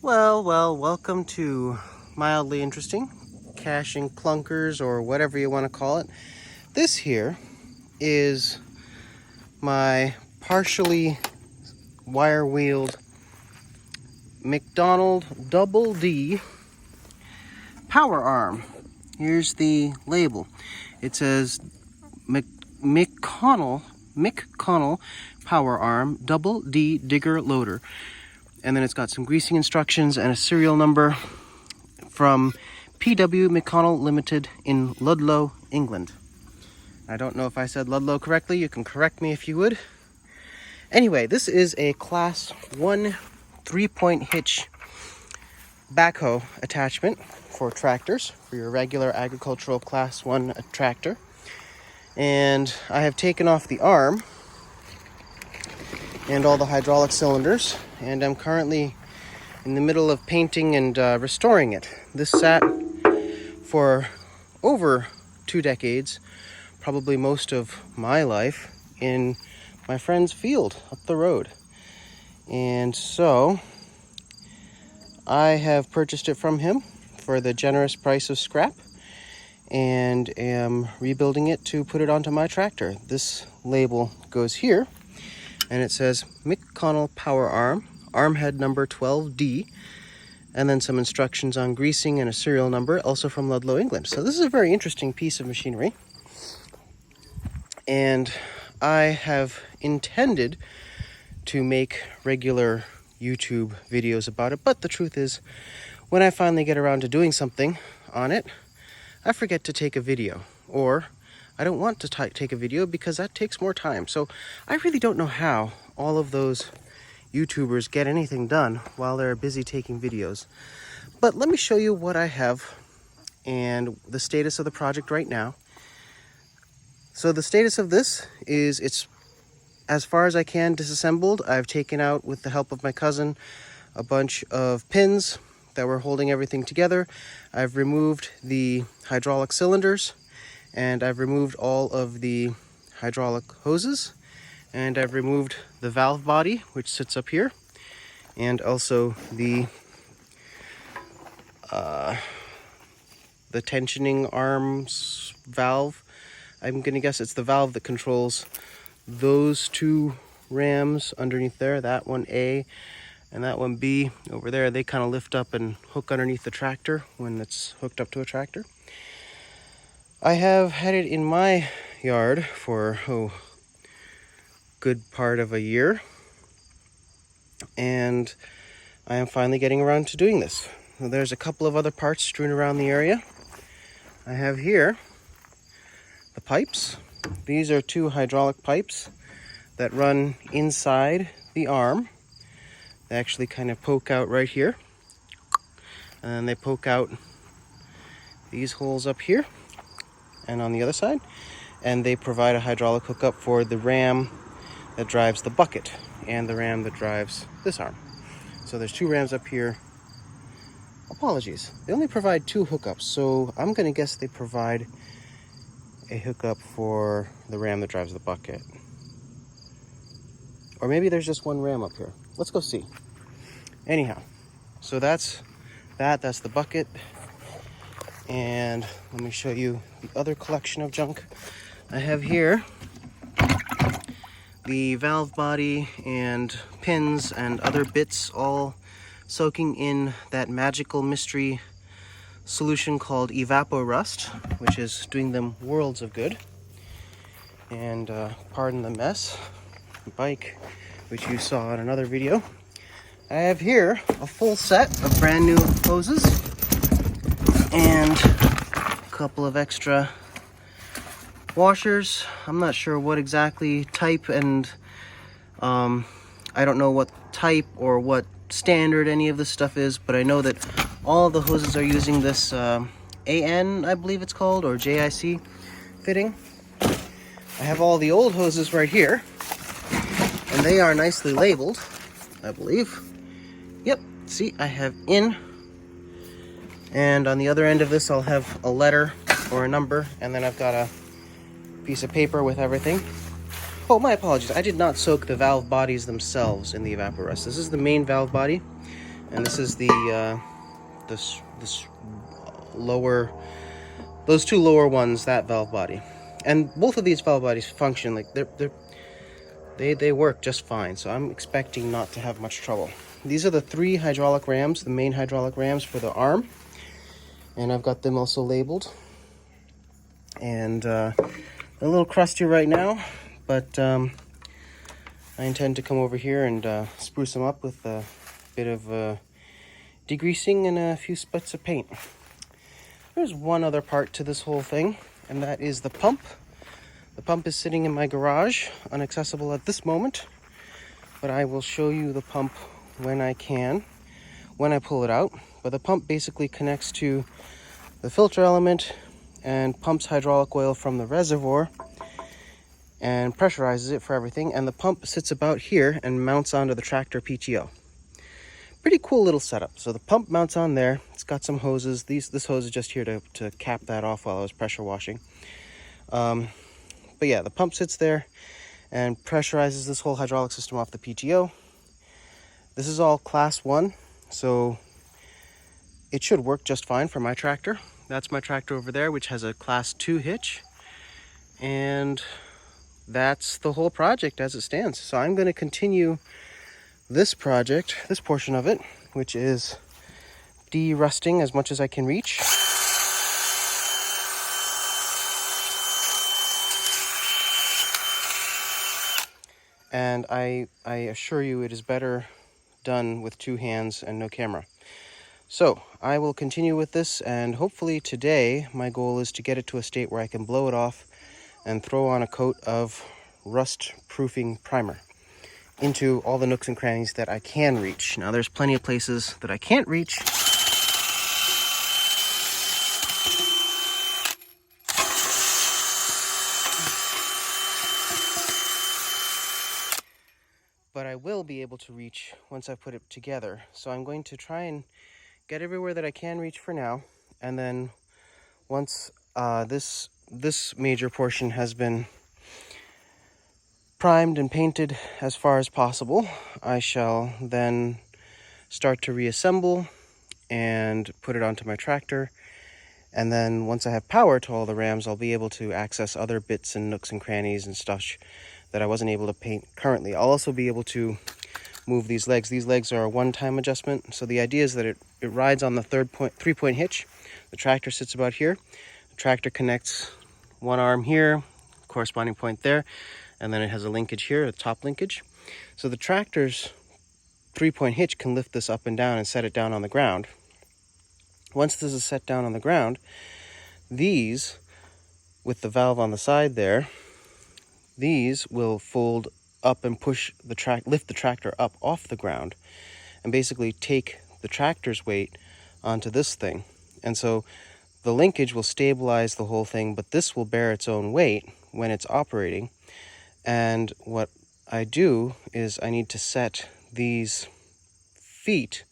Welcome to Mildly Interesting, Caching Clunkers, or whatever you want to call it. This here is my partially wire-wheeled McDonald Double D Power Arm. Here's the label. It says McConnell Power Arm Double D Digger Loader. And then it's got some greasing instructions and a serial number from PW McConnell Limited in Ludlow, England. I don't know if I said Ludlow correctly. You can correct me if you would. Anyway, this is a Class 1 3-point hitch backhoe attachment for tractors, for your regular agricultural Class 1 tractor. And I have taken off the arm and all the hydraulic cylinders, and I'm currently in the middle of painting and restoring it. This sat for over 2 decades, probably most of my life, in my friend's field up the road. And so I have purchased it from him for the generous price of scrap and am rebuilding it to put it onto my tractor. This label goes here, and it says McConnell Power Arm, arm head number 12D, and then some instructions on greasing and a serial number, also from Ludlow, England. So this is a very interesting piece of machinery, and I have intended to make regular YouTube videos about it, but the truth is, when I finally get around to doing something on it, I forget to take a video, or I don't want to take a video because that takes more time. So I really don't know how all of those YouTubers get anything done while they're busy taking videos. But let me show you what I have and the status of the project right now. So the status of this is it's, as far as I can, disassembled. I've taken out, with the help of my cousin, a bunch of pins that were holding everything together. I've removed the hydraulic cylinders, and I've removed all of the hydraulic hoses, and I've removed the valve body, which sits up here, and also the tensioning arms valve. I'm gonna guess it's the valve that controls those two rams underneath there, that one A and that one B over there. They kind of lift up and hook underneath the tractor when it's hooked up to a tractor. I have had it in my yard for good part of a year, and I am finally getting around to doing this. Now, there's a couple of other parts strewn around the area. I have here the pipes. These are 2 hydraulic pipes that run inside the arm. They actually kind of poke out right here, and then they poke out these holes up here and on the other side, and they provide a hydraulic hookup for the ram that drives the bucket and the ram that drives this arm. So there's 2 rams up here. Apologies, they only provide 2 hookups, so I'm gonna guess they provide a hookup for the ram that drives the bucket. Or maybe there's just 1 ram up here. Let's go see. Anyhow, so that's the bucket. And let me show you the other collection of junk I have here. The valve body and pins and other bits, all soaking in that magical mystery solution called Evapo-Rust, which is doing them worlds of good. And pardon the mess, bike, which you saw in another video. I have here a full set of brand new hoses and a couple of extra washers. I'm not sure what exactly type, and I don't know what type or what standard any of this stuff is, but I know that all of the hoses are using this AN, I believe it's called, or JIC fitting. I have all the old hoses right here, and they are nicely labeled, I believe. Yep, see, I have in, and on the other end of this I'll have a letter or a number, and then I've got a piece of paper with everything. Oh, my apologies, I did not soak the valve bodies themselves in the Evapo-Rust. This is the main valve body, And this is the this lower, those two lower ones, that valve body. And both of these valve bodies function like they work just fine, so I'm expecting not to have much trouble. These are the 3 hydraulic rams, the main hydraulic rams for the arm, and I've got them also labeled. And they're a little crusty right now, but I intend to come over here and spruce them up with a bit of degreasing and a few splits of paint. There's one other part to this whole thing, and that is the pump. The pump is sitting in my garage, inaccessible at this moment, but I will show you the pump when I can, when I pull it out. But the pump basically connects to the filter element and pumps hydraulic oil from the reservoir and pressurizes it for everything. And the pump sits about here and mounts onto the tractor PTO. Pretty cool little setup. So the pump mounts on there. It's got some hoses. This hose is just here to cap that off while I was pressure washing. But yeah, the pump sits there and pressurizes this whole hydraulic system off the PTO. This is all class 1, so it should work just fine for my tractor. That's my tractor over there, which has a class 2 hitch. And that's the whole project as it stands. So I'm going to continue this project, this portion of it, which is de-rusting as much as I can reach. And I assure you it is better done with 2 hands and no camera. So I will continue with this, and hopefully today my goal is to get it to a state where I can blow it off and throw on a coat of rust-proofing primer into all the nooks and crannies that I can reach. Now there's plenty of places that I can't reach. But I will be able to reach once I put it together. So I'm going to try and get everywhere that I can reach for now, and then once this major portion has been primed and painted as far as possible, I shall then start to reassemble and put it onto my tractor. And then once I have power to all the rams, I'll be able to access other bits and nooks and crannies and stuff that I wasn't able to paint currently. I'll also be able to move these legs. These legs are a one-time adjustment. So the idea is that it rides on the 3-point hitch. The tractor sits about here. The tractor connects one arm here, corresponding point there, and then it has a linkage here, a top linkage. So the tractor's 3-point hitch can lift this up and down and set it down on the ground. Once this is set down on the ground, these, with the valve on the side there, these will fold up and push lift the tractor up off the ground and basically take the tractor's weight onto this thing. And so the linkage will stabilize the whole thing, but this will bear its own weight when it's operating. And what I do is I need to set these feet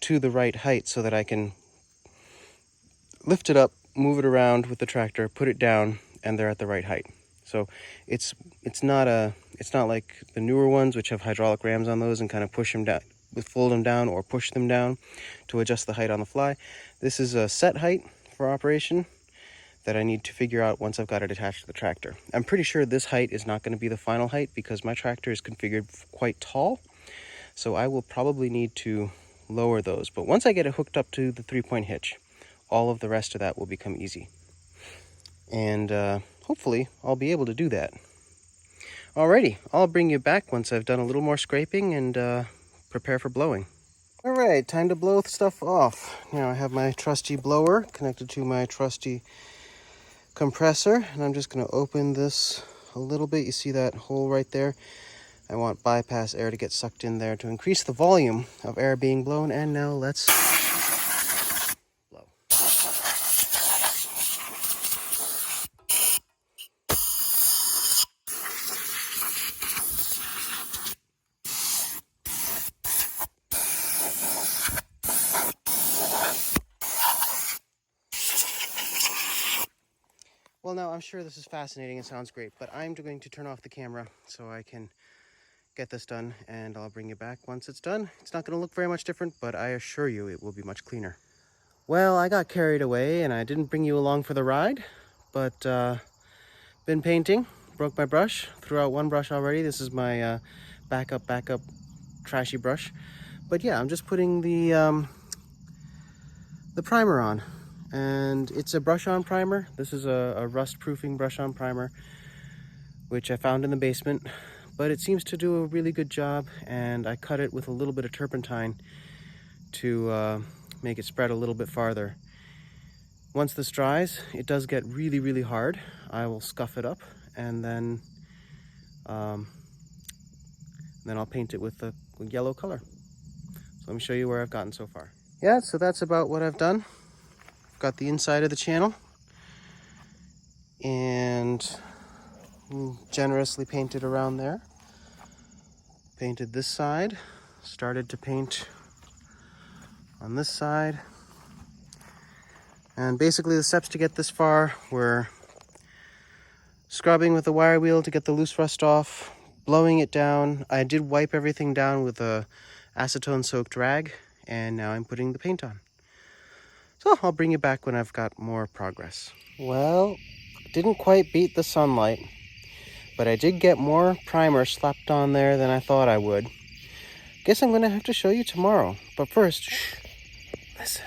to the right height so that I can lift it up, move it around with the tractor, put it down, and they're at the right height. So it's not like the newer ones, which have hydraulic rams on those and kind of push them down, fold them down or push them down to adjust the height on the fly. This is a set height for operation that I need to figure out once I've got it attached to the tractor. I'm pretty sure this height is not going to be the final height because my tractor is configured quite tall. So I will probably need to lower those. But once I get it hooked up to the 3-point hitch, all of the rest of that will become easy. And hopefully I'll be able to do that. Alrighty, I'll bring you back once I've done a little more scraping and prepare for blowing. Alright, time to blow stuff off. Now I have my trusty blower connected to my trusty compressor, and I'm just going to open this a little bit. You see that hole right there? I want bypass air to get sucked in there to increase the volume of air being blown. And now let's blow. Well, now I'm sure this is fascinating and sounds great, but I'm going to turn off the camera so I can get this done, and I'll bring you back once it's done. It's not going to look very much different, but I assure you it will be much cleaner. Well, I got carried away and I didn't bring you along for the ride, but been painting, broke my brush, threw out one brush already. This is my backup trashy brush. But yeah, I'm just putting the primer on, and it's a brush-on primer. This is a rust-proofing brush-on primer, which I found in the basement, but it seems to do a really good job, and I cut it with a little bit of turpentine to make it spread a little bit farther. Once this dries, it does get really, really hard. I will scuff it up, and then I'll paint it with the yellow color. So let me show you where I've gotten so far. Yeah, so that's about what I've done. I've got the inside of the channel and generously painted around there. Painted this side, started to paint on this side. And basically the steps to get this far were scrubbing with the wire wheel to get the loose rust off, blowing it down. I did wipe everything down with a acetone soaked rag, and now I'm putting the paint on. So I'll bring you back when I've got more progress. Well, didn't quite beat the sunlight, but I did get more primer slapped on there than I thought I would. Guess I'm gonna have to show you tomorrow. But first, shh, listen.